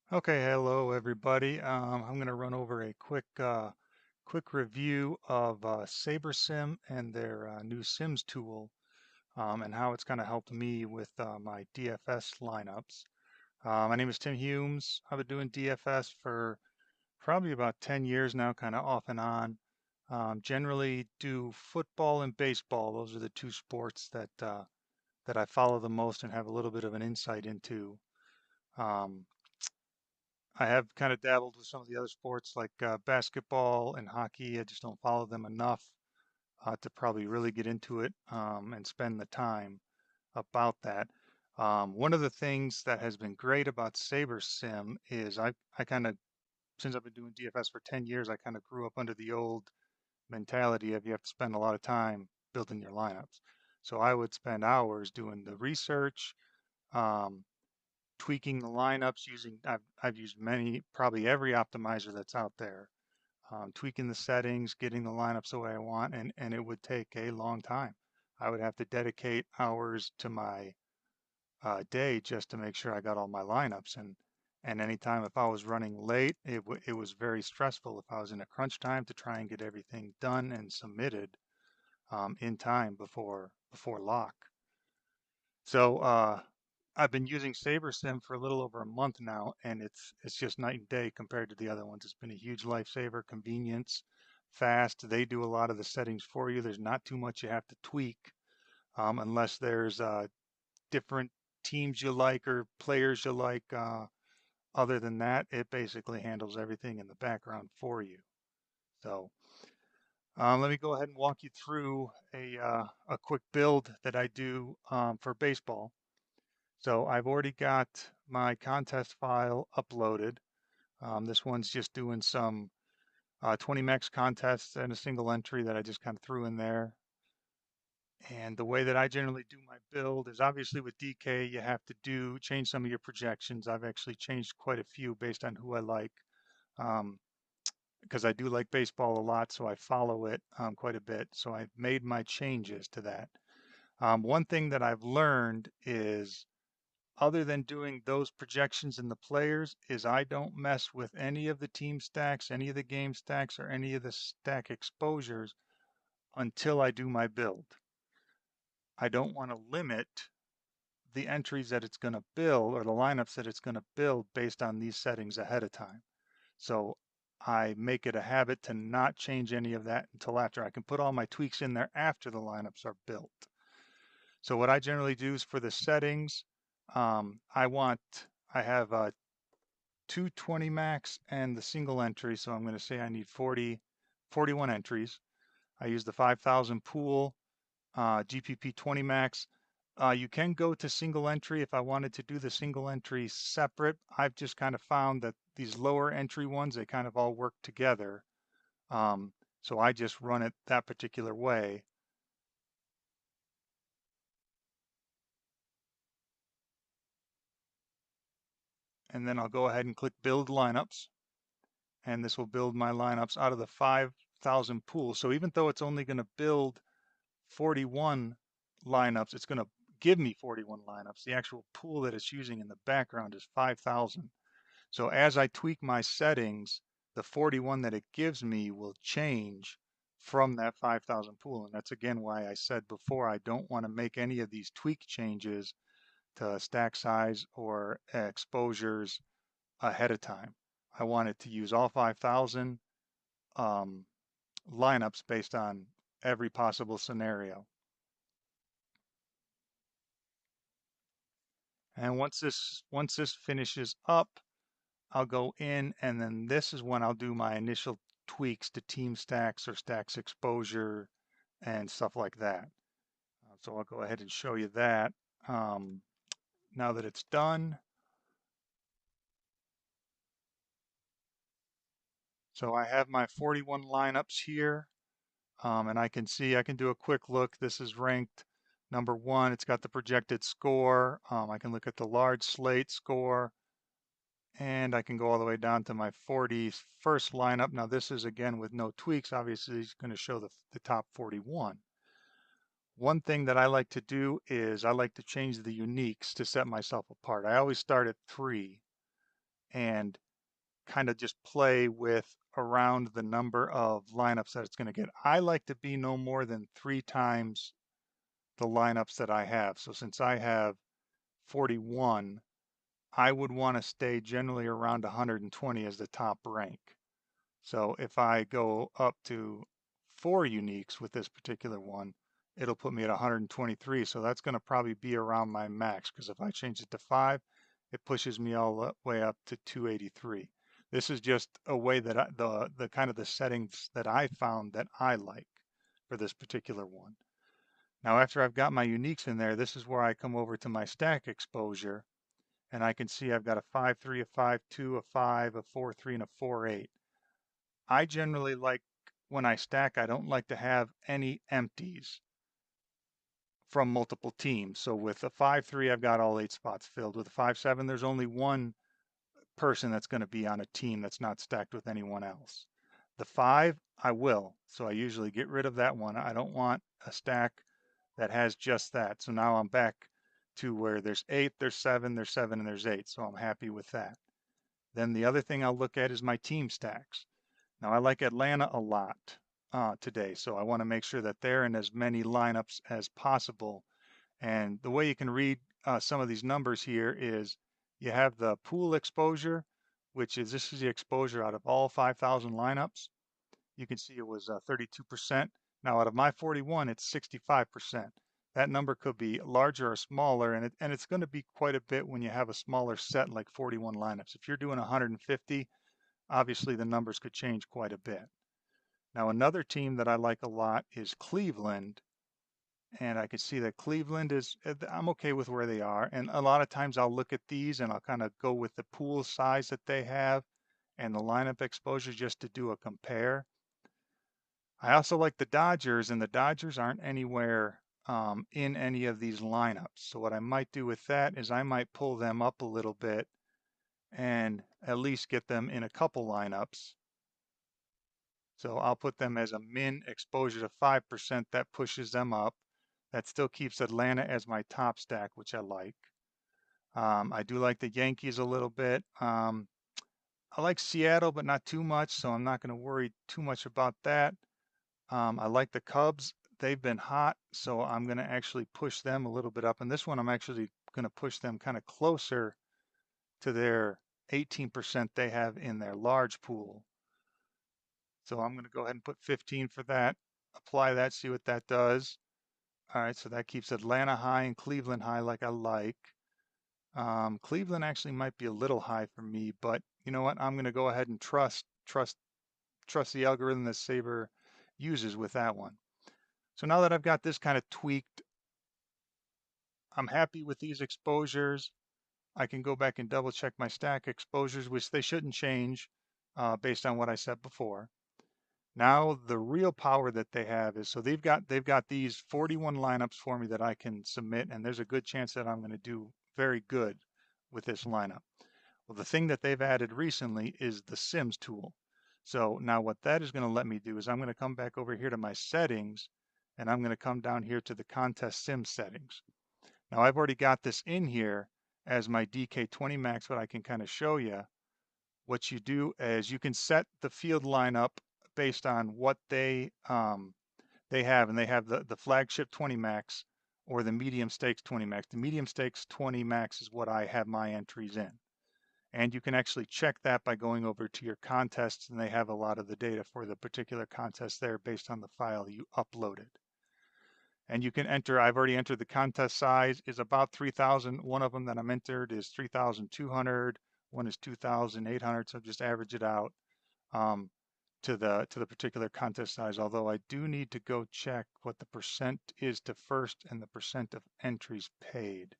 Okay, hello everybody. I'm going to run over a quick review of SaberSim and their new Sims tool, and how it's kind of helped me with my DFS lineups. My name is Tim Humes. I've been doing DFS for probably about 10 years now, kind of off and on. Generally do football and baseball. Those are the two sports that I follow the most and have a little bit of an insight into. Um, I have kind of dabbled with some of the other sports like basketball and hockey. I just don't follow them enough to probably really get into it and spend the time about that. One of the things that has been great about SaberSim is I kind of, since I've been doing DFS for 10 years, I kind of grew up under the old mentality of you have to spend a lot of time building your lineups. So I would spend hours doing the research, um, tweaking the lineups using I've used many, probably every optimizer that's out there, tweaking the settings, getting the lineups the way I want, and it would take a long time. I would have to dedicate hours to my day just to make sure I got all my lineups. And anytime if I was running late, it was very stressful. If I was in a crunch time to try and get everything done and submitted in time before lock. So I've been using SaberSim for a little over a month now, and it's just night and day compared to the other ones. It's been a huge lifesaver, convenience, fast. They do a lot of the settings for you. There's not too much you have to tweak, unless there's different teams you like or players you like. Other than that, it basically handles everything in the background for you. So let me go ahead and walk you through a quick build that I do for baseball. So I've already got my contest file uploaded. This one's just doing some 20 max contests and a single entry that I just kind of threw in there. And the way that I generally do my build is obviously with DK, you have to change some of your projections. I've actually changed quite a few based on who I like, um, because I do like baseball a lot, so I follow it quite a bit. So I've made my changes to that. One thing that I've learned is other than doing those projections in the players is I don't mess with any of the team stacks, any of the game stacks, or any of the stack exposures until I do my build. I don't want to limit the entries that it's going to build or the lineups that it's going to build based on these settings ahead of time. So I make it a habit to not change any of that until after. I can put all my tweaks in there after the lineups are built. So what I generally do is for the settings, I want, I have 220 max and the single entry. So I'm going to say I need 41 entries. I use the 5,000 pool, GPP 20 max. You can go to single entry if I wanted to do the single entry separate. I've just kind of found that these lower entry ones, they kind of all work together. So I just run it that particular way. And then I'll go ahead and click build lineups. And this will build my lineups out of the 5,000 pool. So even though it's only going to build 41 lineups, it's going to give me 41 lineups. The actual pool that it's using in the background is 5,000. So as I tweak my settings, the 41 that it gives me will change from that 5,000 pool. And that's again why I said before, I don't want to make any of these tweak changes to stack size or exposures ahead of time. I want it to use all 5,000 um, lineups based on every possible scenario. And once this finishes up, I'll go in and then this is when I'll do my initial tweaks to team stacks or stacks exposure and stuff like that. So I'll go ahead and show you that. Um, Now that it's done. So I have my 41 lineups here, and I can see, I can do a quick look. This is ranked number one. It's got the projected score. I can look at the large slate score. And I can go all the way down to my 41st lineup. Now this is again with no tweaks. Obviously, it's going to show the top 41. One thing that I like to do is I like to change the uniques to set myself apart. I always start at 3. and kind of just play with around the number of lineups that it's going to get. I like to be no more than 3 times the lineups that I have. So since I have 41, I would want to stay generally around 120 as the top rank. So if I go up to 4 uniques with this particular one, it'll put me at 123. So that's going to probably be around my max, because if I change it to 5, it pushes me all the way up to 283. This is just a way that the kind of the settings that I found that I like for this particular one. Now, after I've got my uniques in there, this is where I come over to my stack exposure, and I can see I've got a 5-3, a 5-2, a 5, a 4-3, and a 4-8. I generally like, when I stack, I don't like to have any empties from multiple teams. So with a 5-3, I've got all 8 spots filled. With a 5-7, there's only one person that's going to be on a team that's not stacked with anyone else. The 5, I will. So I usually get rid of that one. I don't want a stack that has just that. So now I'm back to where there's 8, there's 7, there's 7, and there's 8. So I'm happy with that. Then the other thing I'll look at is my team stacks. Now I like Atlanta a lot today, so I want to make sure that they're in as many lineups as possible. And the way you can read some of these numbers here is you have the pool exposure, which is, this is the exposure out of all 5,000 lineups. You can see it was 32%. Now out of my 41, it's 65%. That number could be larger or smaller, and it's going to be quite a bit when you have a smaller set like 41 lineups. If you're doing 150, obviously the numbers could change quite a bit. Now, another team that I like a lot is Cleveland. And I can see that Cleveland is, I'm okay with where they are. And a lot of times I'll look at these and I'll kind of go with the pool size that they have and the lineup exposure just to do a compare. I also like the Dodgers, and the Dodgers aren't anywhere in any of these lineups. So what I might do with that is I might pull them up a little bit and at least get them in a couple lineups. So I'll put them as a min exposure to 5%. That pushes them up. That still keeps Atlanta as my top stack, which I like. I do like the Yankees a little bit. I like Seattle, but not too much, so I'm not going to worry too much about that. I like the Cubs. They've been hot, so I'm going to actually push them a little bit up. And this one, I'm actually going to push them kind of closer to their 18% they have in their large pool. So I'm going to go ahead and put 15 for that. Apply that, see what that does. All right, so that keeps Atlanta high and Cleveland high like I like. Cleveland actually might be a little high for me, but you know what? I'm going to go ahead and trust the algorithm that Saber uses with that one. So now that I've got this kind of tweaked, I'm happy with these exposures. I can go back and double check my stack exposures, which they shouldn't change based on what I said before. Now the real power that they have is, so they've got these 41 lineups for me that I can submit, and there's a good chance that I'm going to do very good with this lineup. Well, the thing that they've added recently is the Sims tool. So now what that is going to let me do is I'm going to come back over here to my settings, and I'm going to come down here to the contest sim settings. Now I've already got this in here as my DK20 max, but I can kind of show you. What you do is you can set the field lineup based on what they have, and they have the flagship 20 max or the medium stakes 20 max. The medium stakes 20 max is what I have my entries in. And you can actually check that by going over to your contests, and they have a lot of the data for the particular contest there based on the file you uploaded. And you can enter, I've already entered the contest size is about 3,000. One of them that I'm entered is 3,200. One is 2,800. So just average it out to the particular contest size. Although I do need to go check what the percent is to first and the percent of entries paid.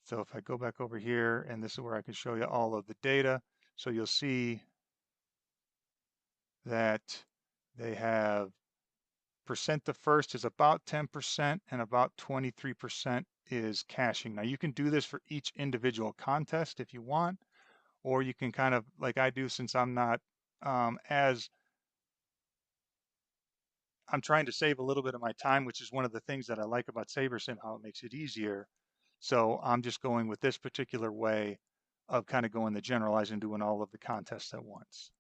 So if I go back over here, and this is where I can show you all of the data. So you'll see that they have percent to first is about 10% and about 23% is caching. Now you can do this for each individual contest if you want, or you can kind of like I do, since I'm not as I'm trying to save a little bit of my time, which is one of the things that I like about SaberSim, how it makes it easier. So I'm just going with this particular way of kind of going the generalized and doing all of the contests at once.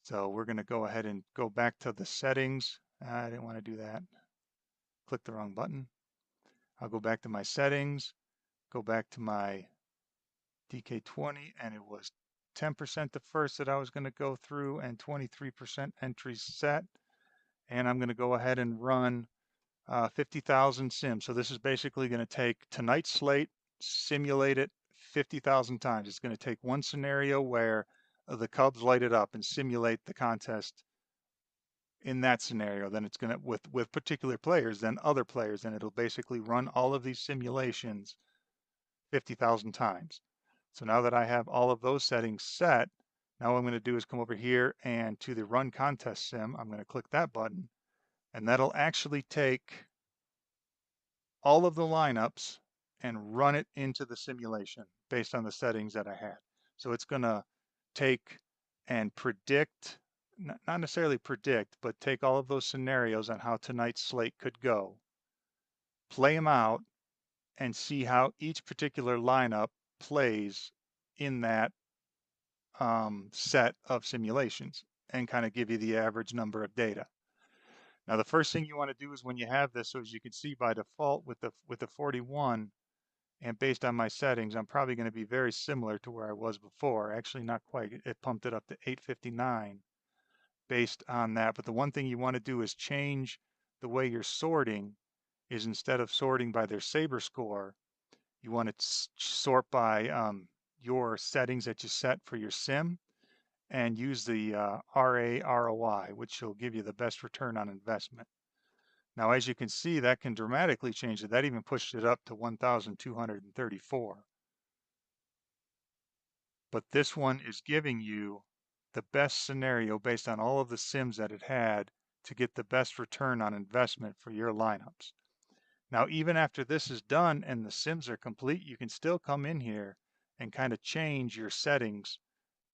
So we're going to go ahead and go back to the settings. I didn't want to do that. Click the wrong button. I'll go back to my settings, go back to my DK20, and it was 10% the first that I was going to go through and 23% entries set. And I'm going to go ahead and run 50,000 sims. So this is basically going to take tonight's slate, simulate it 50,000 times. It's going to take one scenario where the Cubs light it up and simulate the contest in that scenario. Then it's going to, with particular players, then other players, and it'll basically run all of these simulations 50,000 times. So now that I have all of those settings set, now what I'm going to do is come over here and to the run contest sim, I'm going to click that button, and that'll actually take all of the lineups and run it into the simulation based on the settings that I had. So it's going to take and predict, not necessarily predict, but take all of those scenarios on how tonight's slate could go, play them out, and see how each particular lineup plays in that set of simulations and kind of give you the average number of data. Now, the first thing you want to do is when you have this, so as you can see by default with the 41, and based on my settings, I'm probably going to be very similar to where I was before. Actually, not quite. It pumped it up to 859 based on that. But the one thing you want to do is change the way you're sorting. Is instead of sorting by their Saber score, you want to sort by your settings that you set for your sim, and use the RA ROI, which will give you the best return on investment. Now, as you can see, that can dramatically change it. That even pushed it up to 1,234. But this one is giving you the best scenario based on all of the sims that it had to get the best return on investment for your lineups. Now, even after this is done and the sims are complete, you can still come in here and kind of change your settings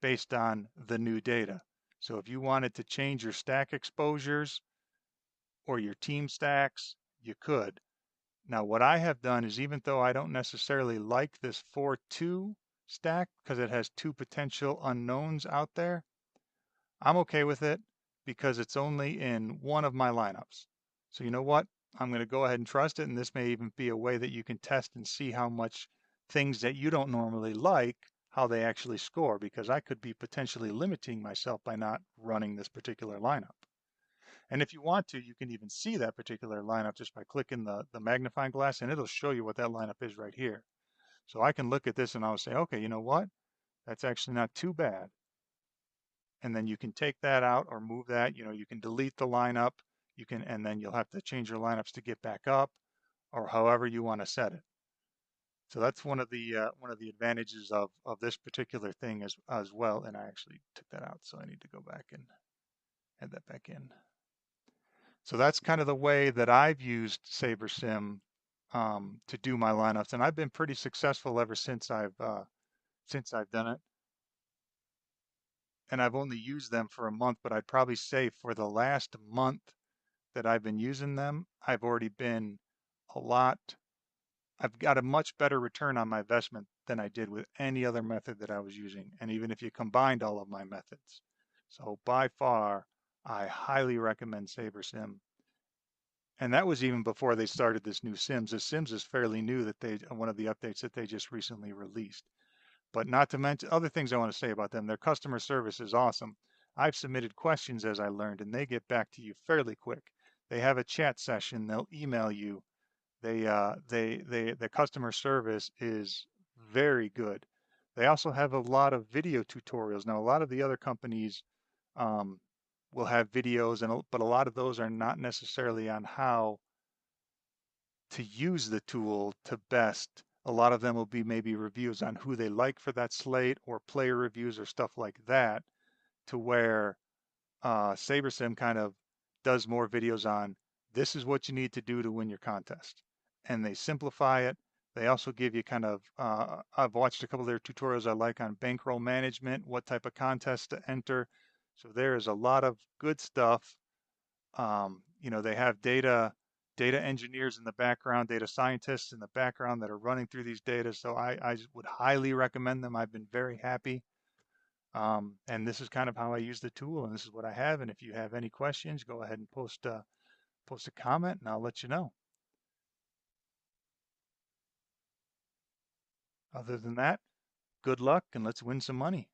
based on the new data. So if you wanted to change your stack exposures or your team stacks, you could. Now what I have done is, even though I don't necessarily like this 4-2 stack because it has two potential unknowns out there, I'm okay with it because it's only in one of my lineups. So you know what? I'm going to go ahead and trust it, and this may even be a way that you can test and see how much things that you don't normally like, how they actually score, because I could be potentially limiting myself by not running this particular lineup. And if you want to, you can even see that particular lineup just by clicking the magnifying glass, and it'll show you what that lineup is right here. So I can look at this and I'll say, okay, you know what? That's actually not too bad. And then you can take that out or move that. You can delete the lineup. And then you'll have to change your lineups to get back up, or however you want to set it. So that's one of the advantages of this particular thing as well. And I actually took that out, so I need to go back and add that back in. So that's kind of the way that I've used SaberSim to do my lineups, and I've been pretty successful ever since I've done it. And I've only used them for a month, but I'd probably say for the last month that I've been using them, I've already been I've got a much better return on my investment than I did with any other method that I was using, and even if you combined all of my methods. So by far, I highly recommend SaberSim. And that was even before they started this new Sims. The Sims is fairly new, that one of the updates that they just recently released. But not to mention other things I want to say about them. Their customer service is awesome. I've submitted questions as I learned, and they get back to you fairly quick. They have a chat session. They'll email you. The customer service is very good. They also have a lot of video tutorials. Now, a lot of the other companies will have videos, but a lot of those are not necessarily on how to use the tool to best. A lot of them will be maybe reviews on who they like for that slate, or player reviews or stuff like that, to where SaberSim kind of does more videos on this is what you need to do to win your contest. And they simplify it. They also give you kind of, I've watched a couple of their tutorials I like on bankroll management, what type of contest to enter. So there is a lot of good stuff. They have data data engineers in the background, data scientists in the background that are running through these data. So I would highly recommend them. I've been very happy. And this is kind of how I use the tool, and this is what I have. And if you have any questions, go ahead and post a comment, and I'll let you know. Other than that, good luck, and let's win some money.